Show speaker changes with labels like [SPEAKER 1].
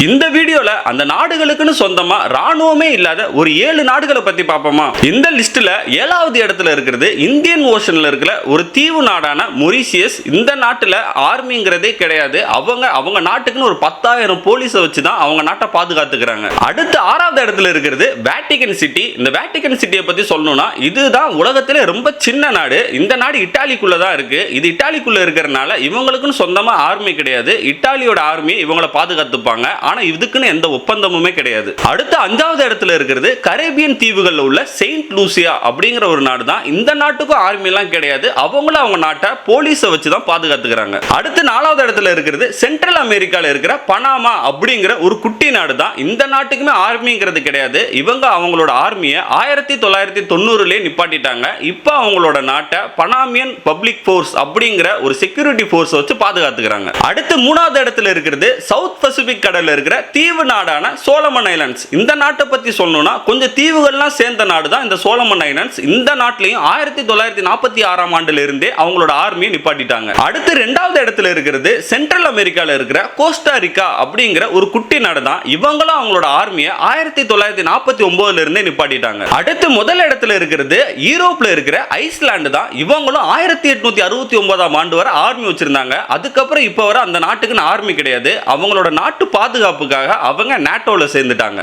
[SPEAKER 1] இந்த வீடியோல அந்த நாடுகளுக்குன்னு சொந்தமா ராணுவமே இல்லாத ஒரு 7 நாடுகளை பத்தி பார்ப்போமா. இந்த லிஸ்ட்ல 7வது இடத்துல இருக்கிறது இந்தியன் ஓஷன்ல இருக்கிற ஒரு தீவு நாடான மொரீஷியஸ். இந்த நாட்டுல ஆர்மிங்கிறதே கிடையாது. அவங்க நாட்டுக்குன்னு ஒரு 10,000 போலீஸை வச்சு தான் அவங்க நாட்டை பாதுகாத்துக்கிறாங்க. அடுத்து 6வது இடத்துல இருக்கிறது வேட்டிகன் சிட்டி. இந்த வேட்டிகன் சிட்டியை பத்தி சொல்லணும்னா இதுதான் உலகத்திலே ரொம்ப சின்ன நாடு. இந்த நாடு இத்தாலிக்குள்ள தான் இருக்கு. இது இத்தாலிக்குள்ள இருக்கிறனால இவங்களுக்குன்னு சொந்தமா ஆர்மி கிடையாது. இத்தாலியோட ஆர்மி இவங்களை பாதுகாத்துப்பாங்க. ஆனா இதுக்குன்னு எந்த ஒப்பந்தமுமே கிடையாது. அடுத்து 5வது இடத்துல இருக்கிறது கரேபியன் தீவுகள்ல உள்ள செயின்ட் லூசியா அப்படிங்கிற ஒரு நாடு தான். இந்த நாட்டுக்கும் ஆர்மி எல்லாம் கிடையாது. அவங்களும் அவங்க நாட்டை போலீஸை வச்சு தான் பாதுகாத்துக்கிறாங்க. அடுத்து 4வது இடத்துல இருக்கிறது சென்ட்ரல் அமெரிக்கால இருக்கிற பனாமா அப்படிங்கிற ஒரு குட்டி நாடு தான். இந்த நாட்டுக்குமே ஆர்மிங்கிறது கிடையாது. இவங்க அவங்களோட ஆர்மியை 1990லேயே நிப்பாட்டிட்டாங்க. இப்போ அவங்களோட நாட்டை பனாமியன் பப்ளிக் ஃபோர்ஸ் அப்படிங்கிற ஒரு செக்யூரிட்டி ஃபோர்ஸ் வச்சு பாதுகாத்துக்கிறாங்க. அடுத்து 3வது இடத்துல இருக்கிறது சவுத் பசிபிக் கடல்ல இருக்கிற தீவு நாடான சோலமன் ஐலண்ட்ஸ். இந்த நாட்டை பத்தி சொல்லணும்னா கொஞ்சம் தீவுகள்லாம் சேர்ந்த நாடு தான் இந்த சோலமன் ஐலண்ட்ஸ். இந்த நாட்டிலையும் 1946ஆம் ஆண்டுல இருந்தே அவங்களோட ஆர்மியை நிப்பாட்டிட்டாங்க. அடுத்து 2வது இடத்துல இருக்கிறது சென்ட்ரல் அமெரிக்கால இருக்கிற கோஸ்டாரிக்கா அப்படிங்கிற ஒரு குட்டி நாடு தான். இவங்களும் அவங்களோட ஆர்மியை 1949ல இருந்தே நிப்பாட்டிட்டாங்க. அடுத்து முதல் இடத்துல இருக்கிறது யூரோப்ல இருக்கிற ஐஸ்லாந்து தான். இவங்களும் 1869ஆம் ஆண்டு வரை ஆர்மி வச்சிருந்தாங்க. அதுக்கப்புறம் இப்ப வரை அந்த நாட்டுக்கு ஆர்மி கிடையாது. அவங்களோட நாட்டு பாதுகாப்புக்காக அவங்க நேட்டோல சேர்ந்துட்டாங்க.